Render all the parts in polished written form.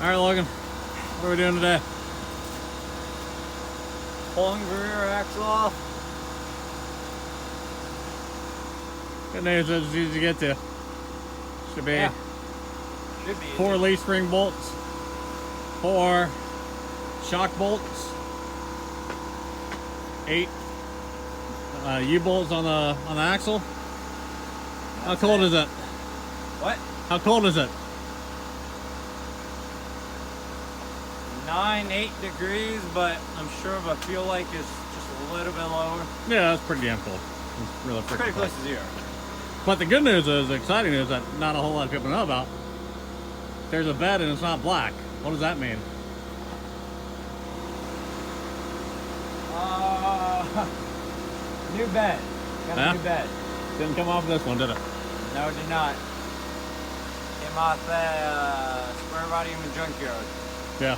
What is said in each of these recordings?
All right, Logan, what are we doing today? Pulling the rear axle off. Good news, it's easy to get to. Should be Yeah. Should be 4 easy. leaf spring bolts, 4 shock bolts, 8 U-bolts on the axle. How That's cold it. is it? What? How cold is it? 8 degrees, but I'm sure I feel like it's just a little bit lower. Yeah, that's pretty damn cold. It's really freaking Pretty cold. close to 0. But the good news is, the exciting news that not a whole lot of people know about. There's a bed and it's not black. What does that mean? New bed. Got Yeah? a new bed. Didn't come off this one, did it? No, did not. Came off Square Body in the junkyard. Yeah.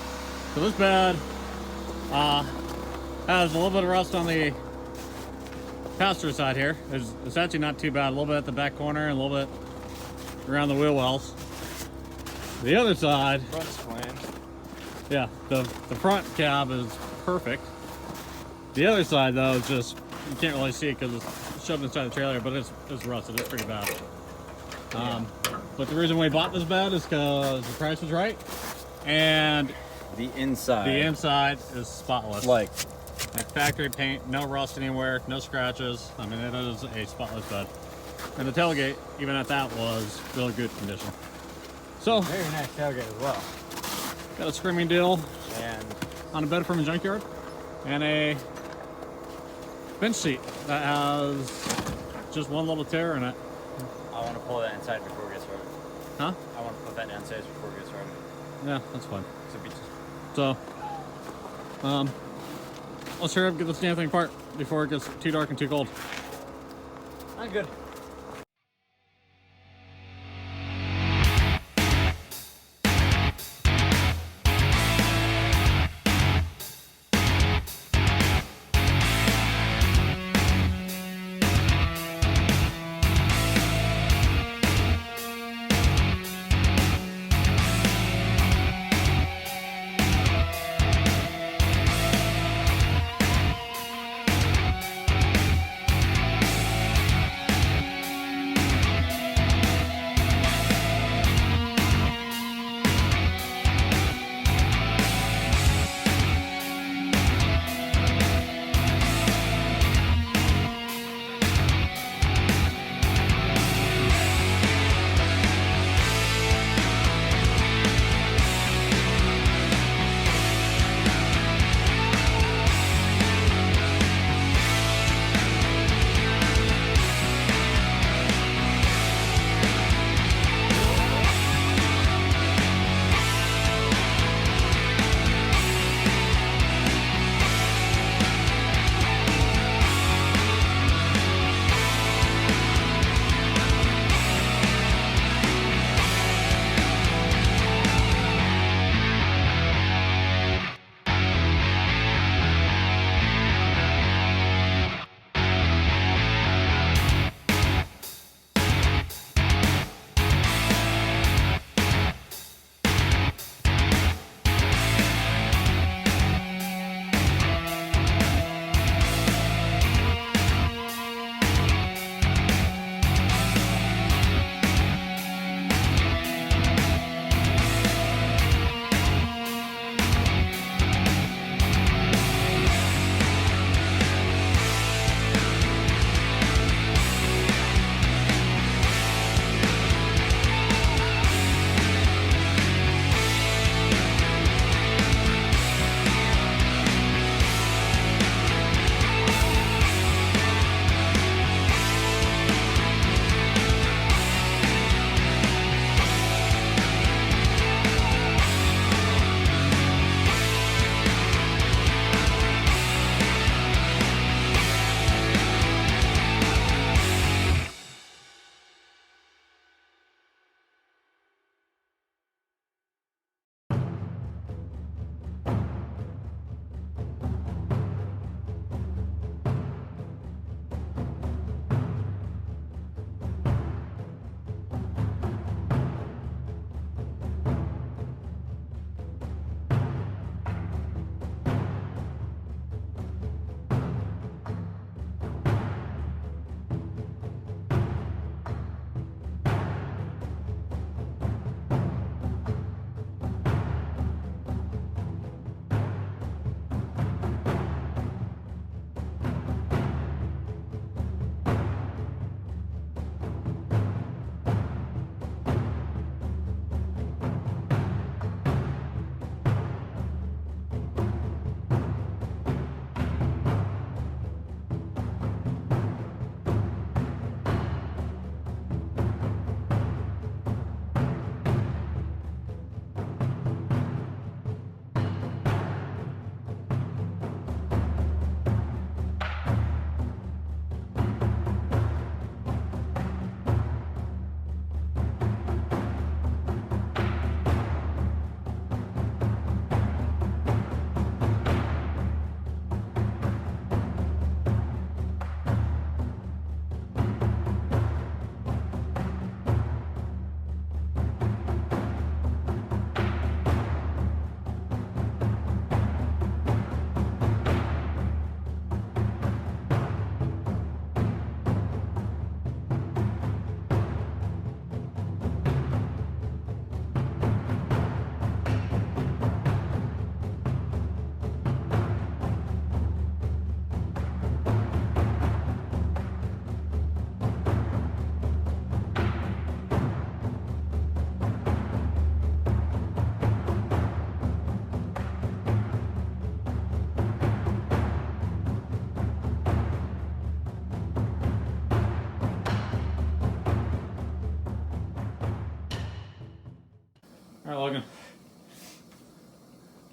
So this bed has a little bit of rust on the passenger side here. It's actually not too bad. A little bit at the back corner and a little bit around the wheel wells. The other side, Front's clean. yeah, the front cab is perfect. The other side though is just, you can't really see it because it's shoved inside the trailer, but it's rusted. It's pretty bad. But the reason we bought this bed is because the price was right, and The inside. the inside is spotless. Like, Like factory paint, no rust anywhere, no scratches. I mean, it is a spotless bed. And the tailgate, even at that, was really good condition. So, very nice tailgate as well. got a screaming deal And on a bed from a junkyard, and a bench seat that has just one little tear in it. I want to pull that inside before we get started. Huh? I want to put that downstairs before we get started. Yeah, that's fine. So be So, let's hurry up, get this damn thing apart before it gets too dark and too cold. not good.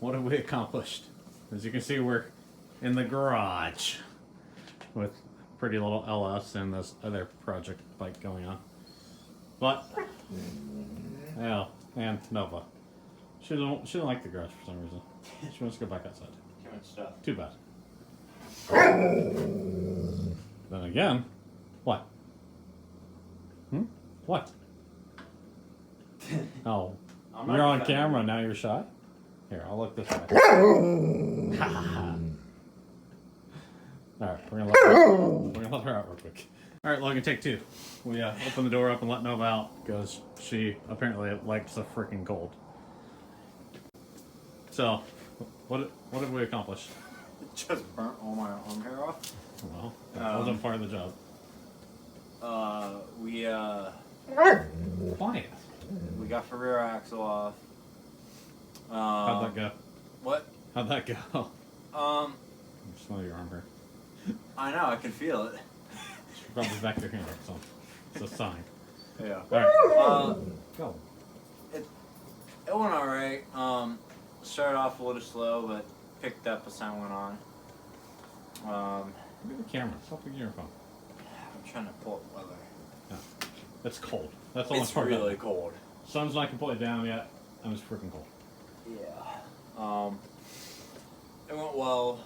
what have we accomplished? As you can see, we're in the garage with pretty little LS and this other project bike going on. But yeah, and Nova. She don't like the garage for some reason. She wants to go back outside. Too much stuff. Too bad. Then again, what? What? Oh, I'm you're not on fat. camera now. You're shy. Here, I'll look this way. All right, we're gonna let her out real quick. All right, Logan, take two. We open the door up and let Nova out because she apparently likes the freaking cold. So, what have we accomplished? Just burnt all my arm hair off. Well, that wasn't part of the job. Quiet. We got the rear axle off. How'd that go? What? How'd that go? Smell your arm hair. I know, I can feel it. Probably back your hand up, so it's a sign. Yeah. Alright, go. It went alright. Started off a little slow, but picked up as time went on. Look at the camera. Stop looking at your phone. I'm trying to pull up weather. Yeah. It's cold. That's all It's part of really it. cold. Sun's not completely down yet, and it's freaking cold. Yeah. It went well.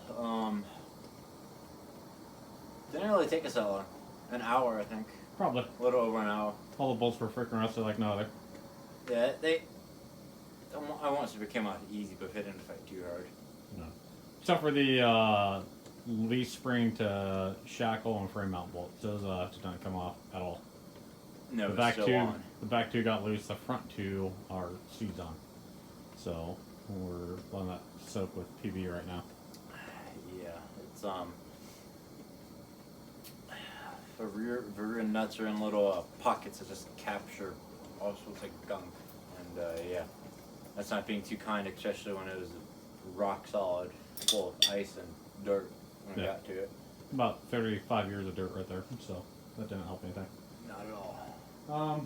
Didn't really take us that long. An hour, I think. Probably. A little over an hour. All the bolts were freaking rusted like no other. Yeah, I won't say it came out easy, but it didn't fight too hard. No. Except for the leaf spring to shackle and frame mount bolts. Those did not come off at all. No, The it's back still two, on. the back two got loose. The front two are seized on. So we're letting that soak with PV right now. Yeah, it's the rear nuts are in little pockets that just capture all sorts of gunk, and yeah, that's not being too kind, especially when it was rock solid, full of ice and dirt when we Yeah. got to it. About 35 years of dirt right there, so that didn't help anything. Not at all.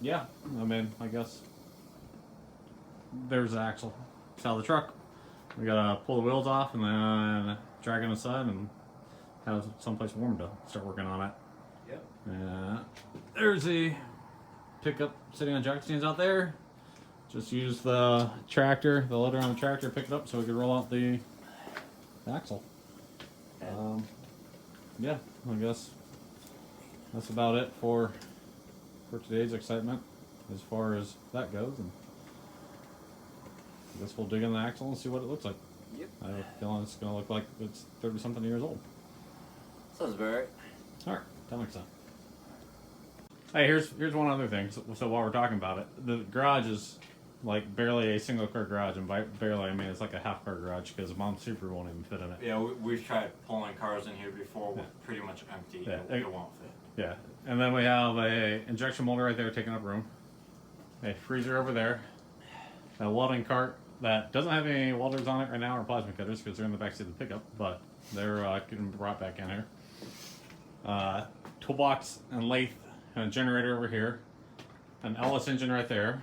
Yeah, I mean, I guess there's the axle. It's out of the truck. We gotta pull the wheels off and then drag it inside and have someplace warm to start working on it. Yep. There's the pickup sitting on jack stands out there. Just use the tractor, the loader on the tractor, pick it up so we can roll out the axle. Yeah, I guess that's about it for today's excitement as far as that goes. And I guess we'll dig in the axle and see what it looks like. Yep. I have a feeling it's going to look like it's 30-something years old. Sounds about right. Alright, that makes sense. Hey, here's one other thing. So while we're talking about it, the garage is like barely a single car garage, and by barely I mean it's like a half car garage because Mom Super won't even fit in it. Yeah, we've tried pulling cars in here before with pretty much empty. Yeah. It won't fit. Yeah, and then we have a injection molder right there taking up room, a freezer over there, a welding cart that doesn't have any welders on it right now or plasma cutters because they're in the backseat of the pickup, but they're getting brought back in here. Toolbox and lathe and a generator over here, an LS engine right there,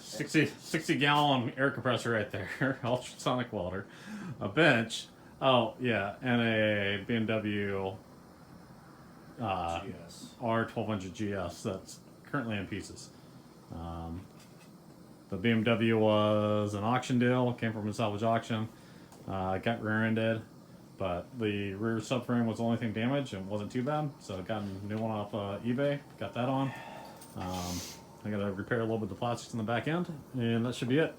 60 gallon air compressor right there, ultrasonic welder, a bench, oh yeah, and a BMW GS. R1200 GS that's currently in pieces. The BMW was an auction deal, came from a salvage auction, got rear-ended, but the rear subframe was the only thing damaged and wasn't too bad, so I got a new one off eBay, got that on. I got to repair a little bit of the plastics in the back end, and that should be it.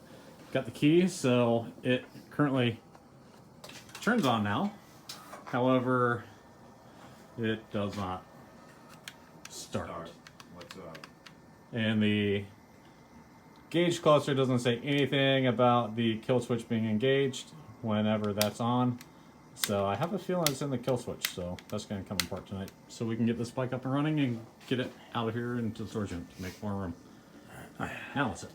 Got the key, so it currently turns on now. However, it does not start. Whatsoever. And the gauge cluster doesn't say anything about the kill switch being engaged whenever that's on. So I have a feeling it's in the kill switch, so that's going to come apart tonight. So we can get this bike up and running and get it out of here into the storage unit to make more room. Alright, now that's it.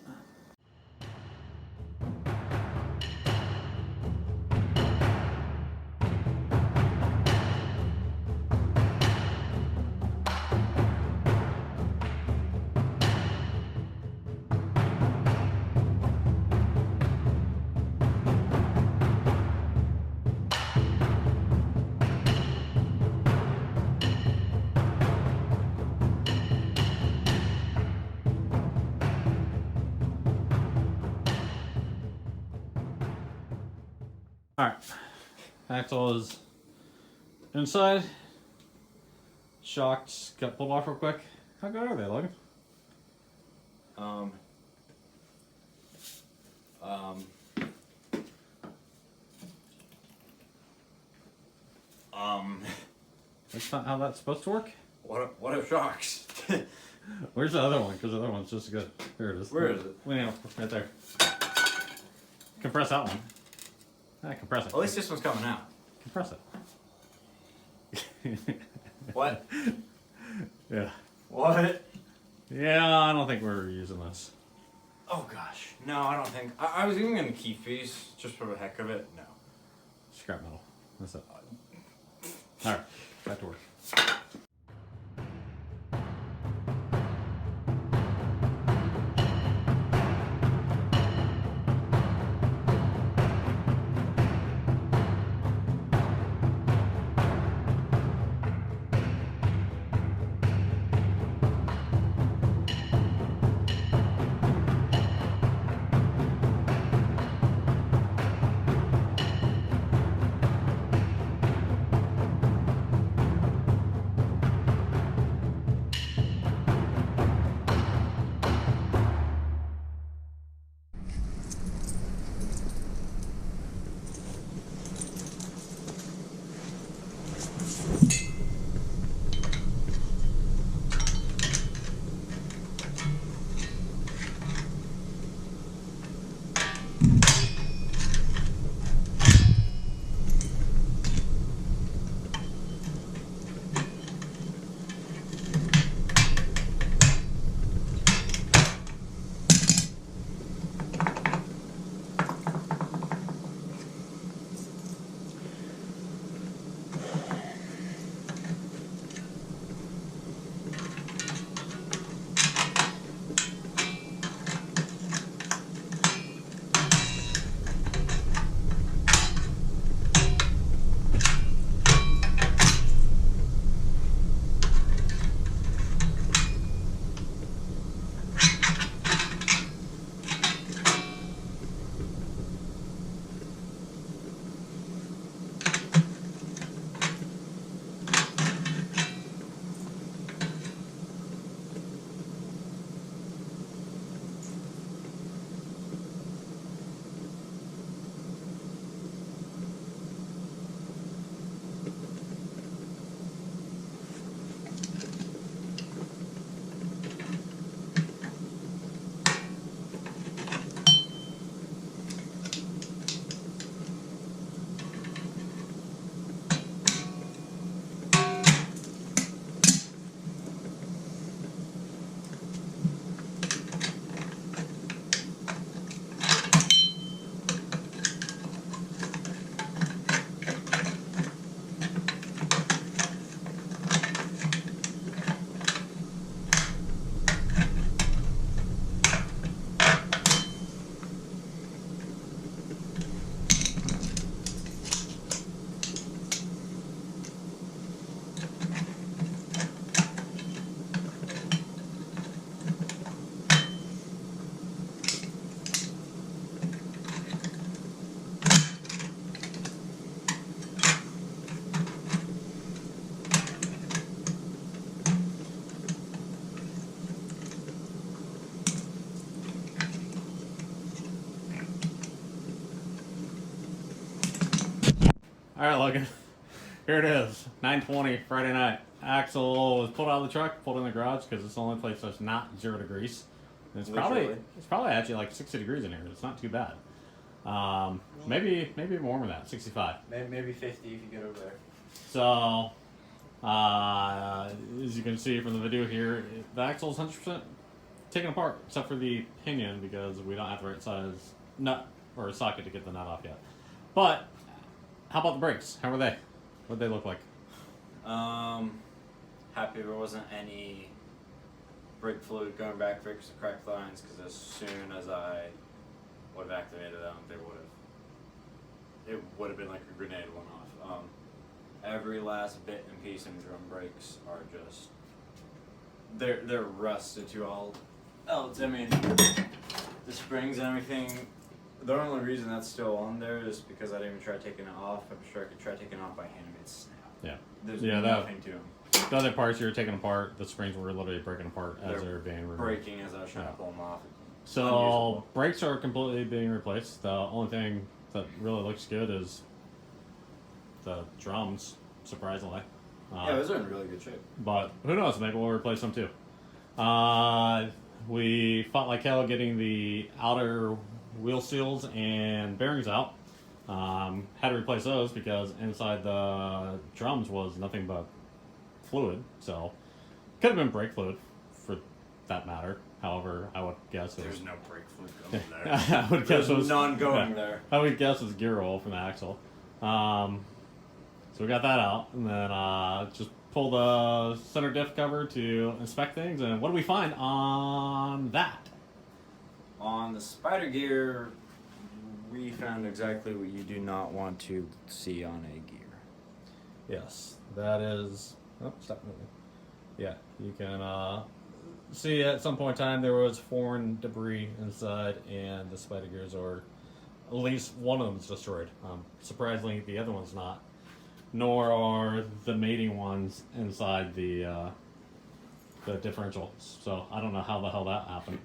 Alright. Axle is inside. Shocks got pulled off real quick. How good are they, Logan? Um, um, That's not how that's supposed to work. what are shocks? Where's the other one? Because the other one's just good. Here it is. Where is it? Right there. Compress that one. Compress it. At least this one's coming out. Compress it. What? Yeah. What? Yeah, I don't think we're using this. Oh gosh, no, I don't think. I was even gonna keep these just for the heck of it. No. Scrap metal. That's it. Alright, back to work. Alright, Logan. Here it is. 9:20 Friday night. Axle was pulled out of the truck, pulled in the garage because it's the only place that's not 0 degrees. And it's probably actually like 60 degrees in here. It's not too bad. Maybe warmer than that, 65. Maybe 50 if you get over there. So, as you can see from the video here, the axle is 100% taken apart, except for the pinion because we don't have the right size nut or socket to get the nut off yet. But how about the brakes? How were they? What'd they look like? Happy there wasn't any brake fluid going back fix the cracked lines because as soon as I would have activated them, it would have been like a grenade went off. Every last bit and piece in drum brakes are just they're rusted to all else. I mean, the springs and everything The only reason that's still on there is because I didn't even try taking it off. I'm sure I could try taking it off by hand and it'd snap. Yeah. There's Yeah, nothing to them. The other parts you were taking apart, the springs were literally breaking apart as they were being removed. Breaking as I was trying to Yeah. pull them off. So Unusable. brakes are completely being replaced. The only thing that really looks good is the drums, surprisingly. Yeah, those are in really good shape. But who knows? Maybe we'll replace them too. We fought like hell getting the outer wheel seals and bearings out. Had to replace those because inside the drums was nothing but fluid. So could have been brake fluid for that matter. However, I would guess it was. There's no brake fluid going there. I would guess There's it was none going yeah. there. I would guess it's gear oil from the axle. So we got that out, and then just pull the center diff cover to inspect things. And what do we find on that? On the Spider Gear, we found exactly what you do not want to see on a gear. Yes, that is. Oh, stop moving. Yeah, you can see at some point in time there was foreign debris inside, and the spider gears are. At least one of them is destroyed. Surprisingly, the other one's not. Nor are the mating ones inside the differential. So I don't know how the hell that happened.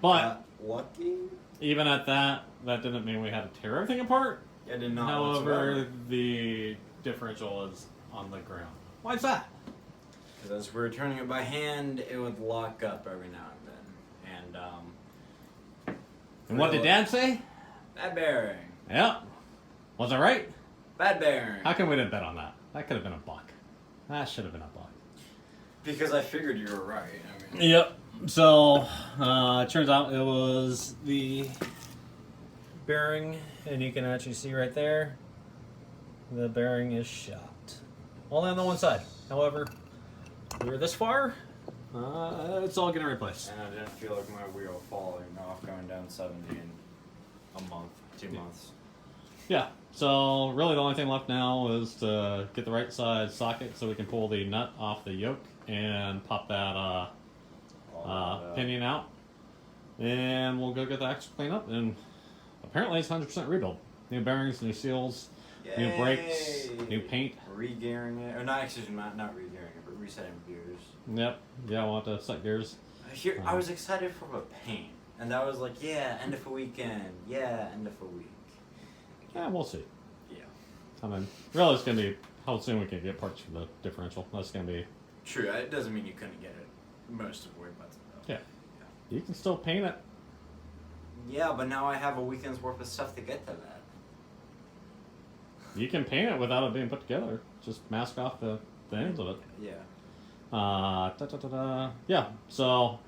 But lucky? even at that didn't mean we had to tear everything apart. I did not. However, whatsoever. the differential is on the ground. Why is that? Because as we were turning it by hand, it would lock up every now and then. And what did Dad say? Bad bearing. Yep. Was I right? Bad bearing. How come we didn't bet on that? That could have been a buck. That should have been a buck. Because I figured you were right. I mean, Yep. So, it turns out it was the bearing, and you can actually see right there, the bearing is shot. Only on the one side. However, we were this far, it's all getting replaced. and I didn't feel like my wheel falling off going down 70 in a month, 2 months. Yeah, so really the only thing left now is to get the right side socket so we can pull the nut off the yoke and pop that pinion out. And we'll go get the axle cleaned up, and apparently it's 100% rebuild. New bearings, new seals, new brakes, new paint. Re-gearing it, or not, excuse me, not re-gearing it, but resetting gears. Yep, yeah, we'll have to set gears. Here, I was excited for the paint, and that was like, yeah, end of a weekend, yeah, end of a week. Yeah, we'll see. Yeah. I mean, really it's going to be how soon we can get parts for the differential. That's going to be... True, it doesn't mean you couldn't get it most of the way, but Yeah. You can still paint it. yeah, but now I have a weekend's worth of stuff to get to that. You can paint it without it being put together. Just mask off the ends of it. Yeah. Yeah, so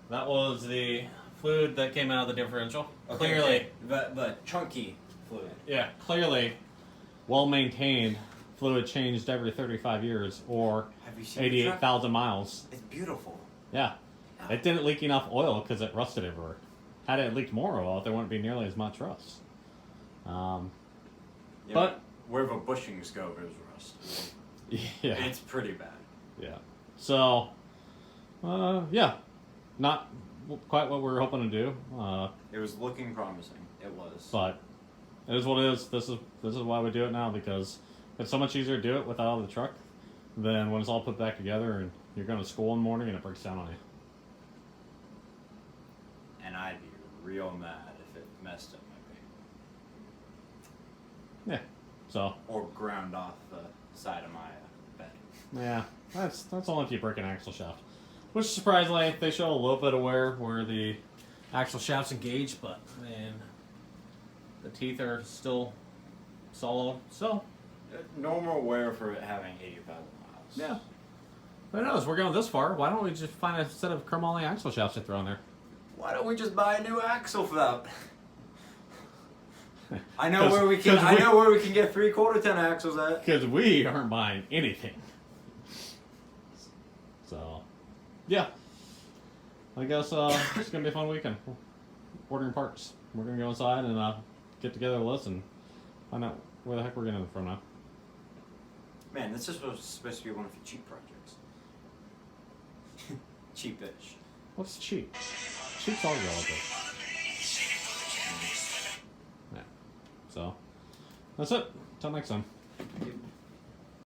that was the fluid that came out of the differential. Clearly, the chunky fluid. yeah, clearly well maintained. Fluid changed every 35 years or Have you seen the truck? 88,000 miles. It's beautiful. Yeah. It didn't leak enough oil because it rusted everywhere. Had it leaked more oil, there wouldn't be nearly as much rust. Yeah, But- where the bushings go is rust. Yeah. It's pretty bad. Yeah. So, yeah, not quite what we were hoping to do, It was looking promising. It was. but it is what it is. This is why we do it now, because it's so much easier to do it without the truck than when it's all put back together and you're going to school in the morning and it breaks down on you. And I'd be real mad if it messed up my paint. Yeah. So, Or ground off the side of my bed. yeah, that's only if you break an axle shaft. Which surprisingly, they show a little bit of wear where the axle shaft's engaged, but man, the teeth are still solid. So, Normal wear for it having 80,000 miles. yeah. Who knows? We're going this far. Why don't we just find a set of chromoly axle shafts to throw in there? Why don't we just buy a new axle for that? I know 'Cause- where we can. 'cause I we- know where we can get 3/4 ton axles at. Because we aren't buying anything. So, yeah. I guess it's going to be a fun weekend. Ordering parts. We're going to go inside and get together a list and find out where the heck we're getting it from now. Man, this is supposed to be one of the cheap projects. Cheapish. What's cheap? Cheap's all relative. So that's it. Till next time. Dude.